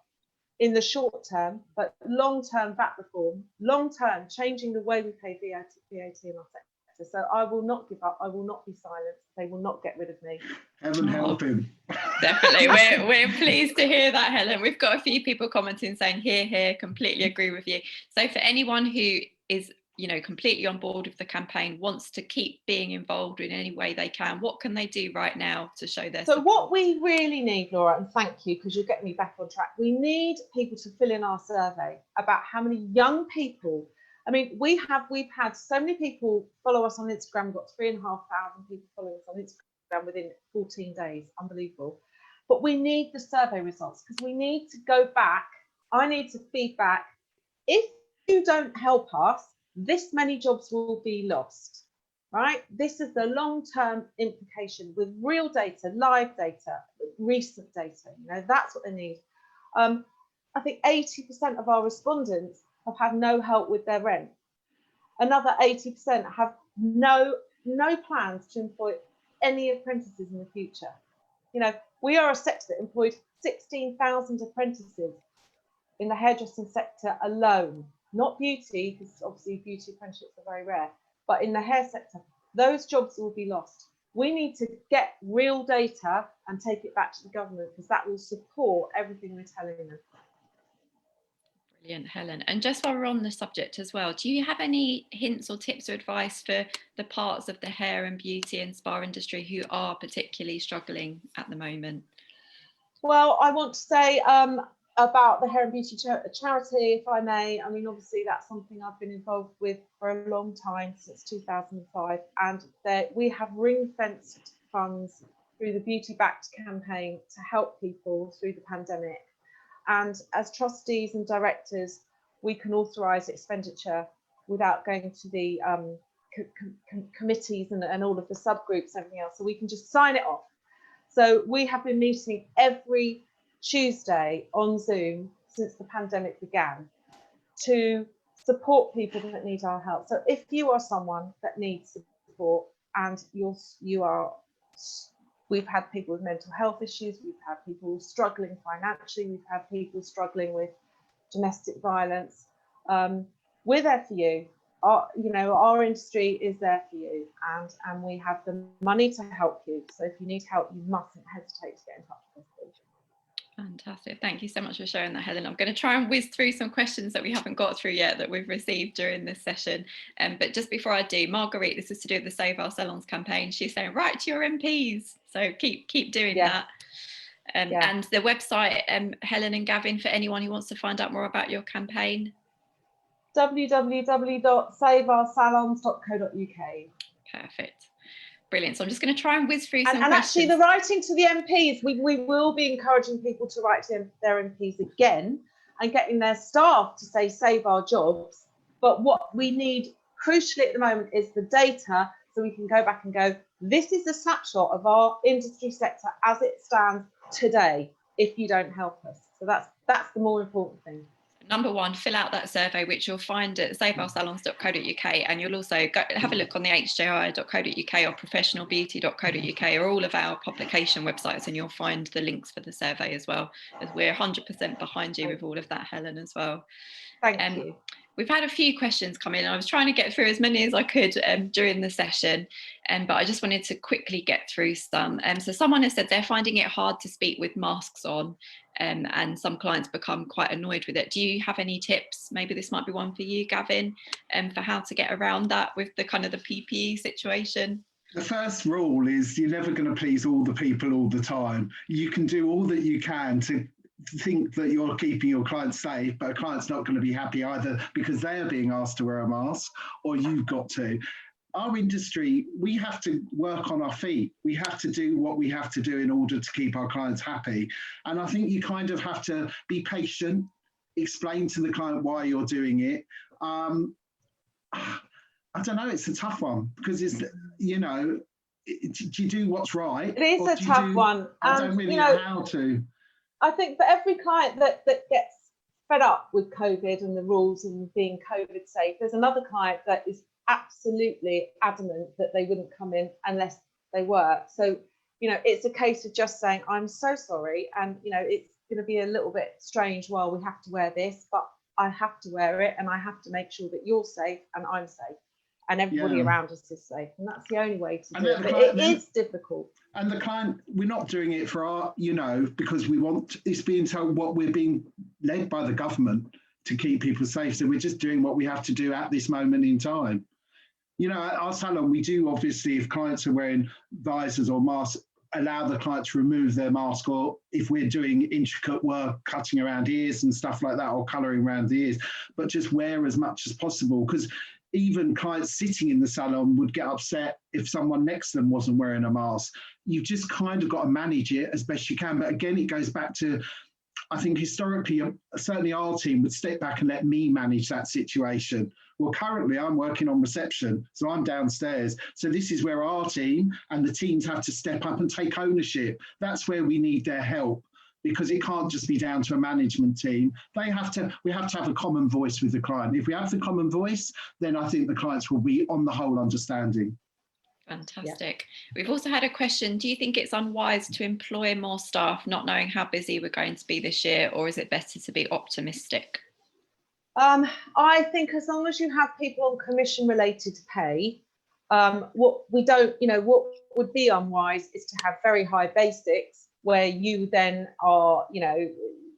in the short term, but long-term VAT reform, long-term changing the way we pay VAT in our sector. So I will not give up. I will not be silenced. They will not get rid of me. Heaven help him. Definitely. We're pleased to hear that, Helen. We've got a few people commenting saying, here, completely agree with you. So for anyone who is completely on board with the campaign, wants to keep being involved in any way they can, what can they do right now to show their support? What we really need, Laura, and thank you because you're getting me back on track, we need people to fill in our survey about how many young people. I mean, we've had so many people follow us on Instagram. We've got 3,500 people following us on Instagram within 14 days. Unbelievable. But we need the survey results because we need to go back. I need to feed back. If you don't help us, this many jobs will be lost, right? This is the long-term implication with real data, live data, recent data. That's what they need. I think 80% of our respondents have had no help with their rent. Another 80% have no plans to employ any apprentices in the future. We are a sector that employed 16,000 apprentices in the hairdressing sector alone. Not beauty, because obviously beauty apprenticeships are very rare, but in the hair sector, those jobs will be lost. We need to get real data and take it back to the government, because that will support everything we're telling them. Brilliant, Helen. And just while we're on the subject as well, do you have any hints or tips or advice for the parts of the hair and beauty and spa industry who are particularly struggling at the moment? Well, I want to say about the hair and beauty charity, if I may. I mean, obviously that's something I've been involved with for a long time, since 2005, and we have ring-fenced funds through the Beauty Backed campaign to help people through the pandemic. And as trustees and directors, we can authorise expenditure without going to the committees and all of the subgroups and everything else. So we can just sign it off. So we have been meeting every Tuesday on Zoom since the pandemic began to support people that need our help. So if you are someone that needs support, and we've had people with mental health issues, we've had people struggling financially, we've had people struggling with domestic violence. We're there for you. Our industry is there for you, and we have the money to help you. So if you need help, you mustn't hesitate to get in touch with us. Fantastic. Thank you so much for sharing that, Helen. I'm going to try and whiz through some questions that we haven't got through yet that we've received during this session. But just before I do, Marguerite, this is to do with the Save Our Salons campaign. She's saying, write to your MPs. So keep doing that. And the website, Helen and Gavin, for anyone who wants to find out more about your campaign. www.saveoursalons.co.uk. Perfect. Brilliant. So I'm just going to try and whiz through some questions. And actually, the writing to the MPs, we will be encouraging people to write to their MPs again and getting their staff to say, save our jobs. But what we need crucially at the moment is the data, so we can go back and go, this is a snapshot of our industry sector as it stands today, if you don't help us. So that's the more important thing. Number one, fill out that survey, which you'll find at saveoursalons.co.uk, and you'll also go have a look on the hji.co.uk or professionalbeauty.co.uk or all of our publication websites, and you'll find the links for the survey as well, as we're 100% behind you with all of that, Helen, as well. Thank you. We've had a few questions come in. I was trying to get through as many as I could during the session, but I just wanted to quickly get through some. So someone has said they're finding it hard to speak with masks on, and some clients become quite annoyed with it. Do you have any tips? Maybe this might be one for you, Gavin, for how to get around that with the kind of the PPE situation. The first rule is you're never going to please all the people all the time. You can do all that you can to think that you're keeping your clients safe, but a client's not going to be happy either because they are being asked to wear a mask, or you've got to. Our industry, we have to work on our feet. We have to do what we have to do in order to keep our clients happy. And I think you kind of have to be patient, explain to the client why you're doing it. I don't know, it's a tough one because it's, do you do what's right? It is a tough one. I don't really know how to. I think for every client that gets fed up with COVID and the rules and being COVID safe, there's another client that is absolutely adamant that they wouldn't come in unless they were. So, it's a case of just saying, I'm so sorry. And, it's going to be a little bit strange while we have to wear this, but I have to wear it and I have to make sure that you're safe and I'm safe and everybody around us is safe. And that's the only way to do it. But it is difficult. And the client, we're not doing it for our, because we want, it's being told what we're being led by the government to keep people safe. So we're just doing what we have to do at this moment in time. At our salon, we do obviously, if clients are wearing visors or masks, allow the client to remove their mask, or if we're doing intricate work, cutting around ears and stuff like that, or colouring around the ears, but just wear as much as possible, because even clients sitting in the salon would get upset if someone next to them wasn't wearing a mask. You've just kind of got to manage it as best you can. But again, it goes back to, I think historically, certainly our team would step back and let me manage that situation. Well, currently I'm working on reception, so I'm downstairs. So this is where our team and the teams have to step up and take ownership. That's where we need their help, because it can't just be down to a management team. We have to have a common voice with the client. If we have the common voice, then I think the clients will be, on the whole, understanding. Fantastic. We've also had a question. Do you think it's unwise to employ more staff, not knowing how busy we're going to be this year, or is it better to be optimistic? I think as long as you have people on commission related pay, What we don't, what would be unwise is to have very high basics where you then are,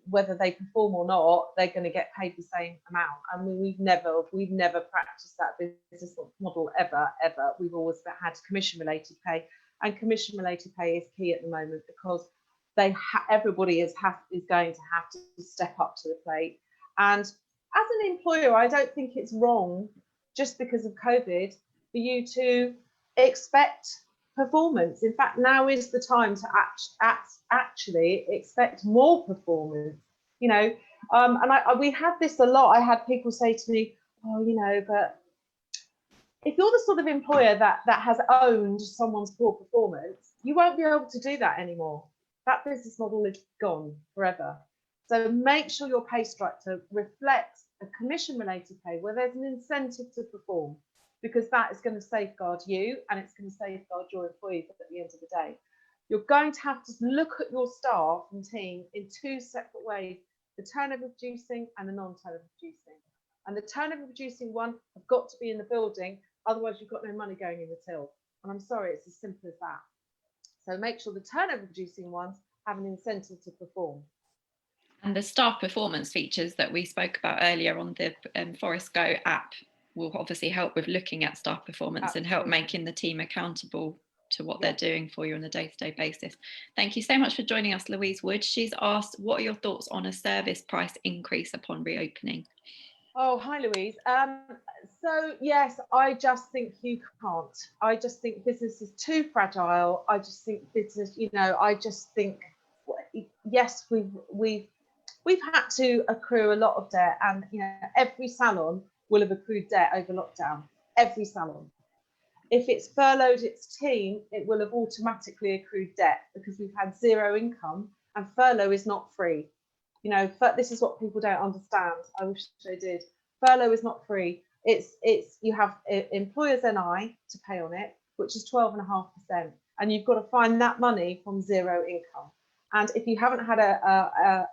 whether they perform or not, they're going to get paid the same amount. I mean, we've never practiced that business model ever. We've always had commission related pay, and commission related pay is key at the moment because everybody is going to have to step up to the plate. And as an employer, I don't think it's wrong, just because of COVID, for you to expect performance. In fact, now is the time to actually expect more performance. And we had this a lot. I had people say to me, "Oh, but if you're the sort of employer that has owned someone's poor performance, you won't be able to do that anymore. That business model is gone forever." So make sure your pay structure reflects a commission-related pay where there's an incentive to perform, because that is going to safeguard you and it's going to safeguard your employees at the end of the day. You're going to have to look at your staff and team in two separate ways: the turnover producing and the non-turnover producing. And the turnover producing one have got to be in the building, otherwise you've got no money going in the till. And I'm sorry, it's as simple as that. So make sure the turnover producing ones have an incentive to perform. And the staff performance features that we spoke about earlier on the Phorest Go app will obviously help with looking at staff performance. Absolutely. And help making the team accountable to what they're doing for you on a day-to-day basis. Thank you so much for joining us, Louise Wood. She's asked, what are your thoughts on a service price increase upon reopening? Oh, hi, Louise. So, yes, I just think you can't. I just think business is too fragile. I just think business, I just think, yes, we've had to accrue a lot of debt, and every salon will have accrued debt over lockdown. Every salon. If it's furloughed its team, it will have automatically accrued debt because we've had zero income, and furlough is not free. This is what people don't understand. I wish they did. Furlough is not free. It's you have employers NI to pay on it, which is 12.5%, and you've got to find that money from zero income. And if you haven't had a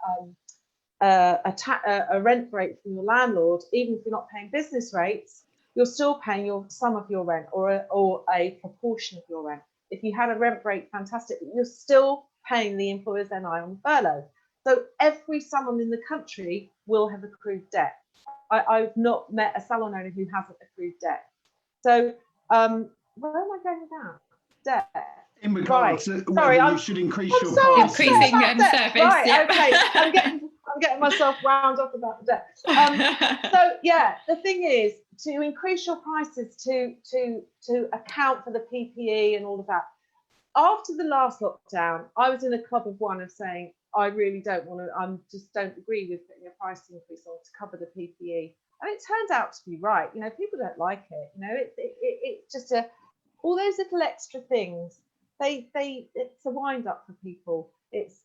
rent rate from your landlord, even if you're not paying business rates, you're still paying some of your rent or a proportion of your rent. If you had a rent rate, fantastic, but you're still paying the employer's NI on furlough. So every salon in the country will have accrued debt. I've not met a salon owner who hasn't accrued debt. So where am I going with that? Debt. In regards to whether you should increase your prices. Increasing service. Right, yeah. Okay. I'm getting myself wound up about the debt. So yeah, the thing is to increase your prices to account for the PPE and all of that. After the last lockdown, I was in a club of one of saying, I really don't want to, just don't agree with putting a price increase on to cover the PPE. And it turned out to be right. People don't like it. It's just all those little extra things. It's a wind up for people. It's,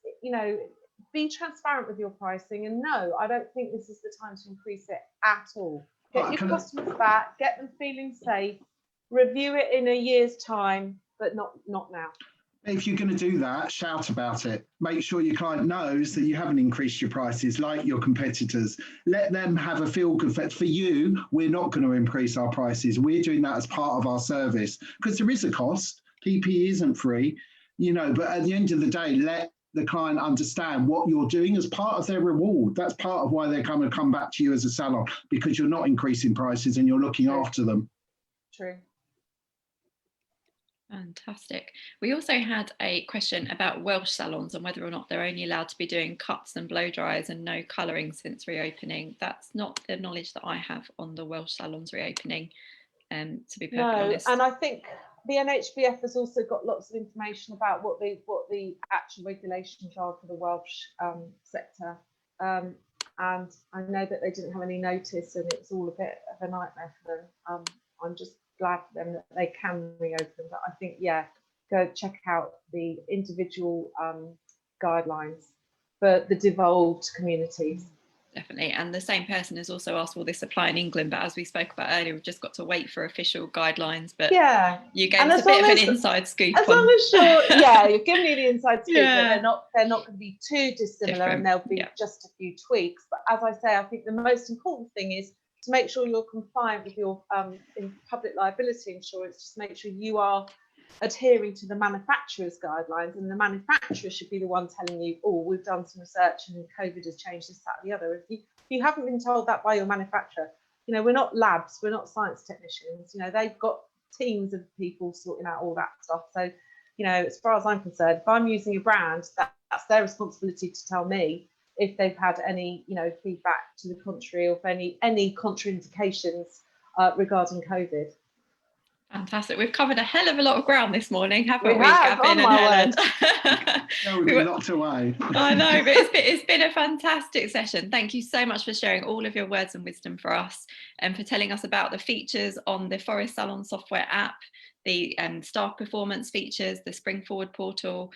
be transparent with your pricing, and no, I don't think this is the time to increase it at all. Get your customers back, get them feeling safe, review it in a year's time, but not now. If you're going to do that, shout about it. Make sure your client knows that you haven't increased your prices like your competitors. Let them have a feel good. For you, we're not going to increase our prices. We're doing that as part of our service because there is a cost. PPE isn't free, but at the end of the day, let the client understand what you're doing as part of their reward. That's part of why they're going to come back to you as a salon, because you're not increasing prices and you're looking after them. True. Fantastic. We also had a question about Welsh salons and whether or not they're only allowed to be doing cuts and blow dries and no colouring since reopening. That's not the knowledge that I have on the Welsh salons reopening, to be perfectly honest. And I think the NHBF has also got lots of information about what the actual regulations are for the Welsh sector. And I know that they didn't have any notice, and it's all a bit of a nightmare for them. I'm just glad for them that they can reopen, but I think go check out the individual guidelines for the devolved communities. Definitely. And the same person has also asked, will this apply in England? But as we spoke about earlier, we've just got to wait for official guidelines. But you gave us a bit of an inside scoop. As long as you're giving me the inside scoop, that they're not going to be too dissimilar, and there'll be just a few tweaks. But as I say, I think the most important thing is to make sure you're compliant with your in public liability insurance, just make sure you are adhering to the manufacturer's guidelines, and the manufacturer should be the one telling you, oh, we've done some research and COVID has changed this, that, and the other. If you haven't been told that by your manufacturer, we're not labs, we're not science technicians, they've got teams of people sorting out all that stuff. So, as far as I'm concerned, if I'm using a brand, that's their responsibility to tell me if they've had any, feedback to the contrary, or if any contraindications regarding COVID. Fantastic. We've covered a hell of a lot of ground this morning, haven't we, have, Gavin and Helen? Yeah, we've been locked away. I know, but it's been a fantastic session. Thank you so much for sharing all of your words and wisdom for us, and for telling us about the features on the Phorest Salon Software app, the staff performance features, the Spring Forward portal,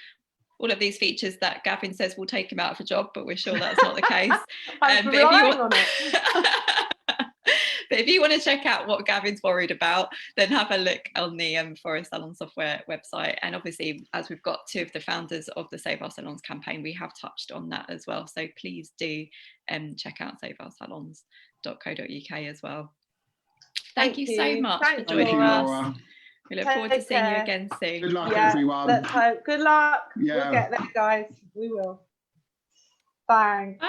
all of these features that Gavin says will take him out of a job, but we're sure that's not the case. I'm relying on it. But if you want to check out what Gavin's worried about, then have a look on the Phorest Salon Software website. And obviously, as we've got two of the founders of the Save Our Salons campaign, we have touched on that as well. So please do check out saveoursalons.co.uk as well. Thank you so much for joining us. We look forward to seeing you again soon. Good luck, everyone. Let's hope. Good luck. Yeah. We'll get there, guys. We will. Bang.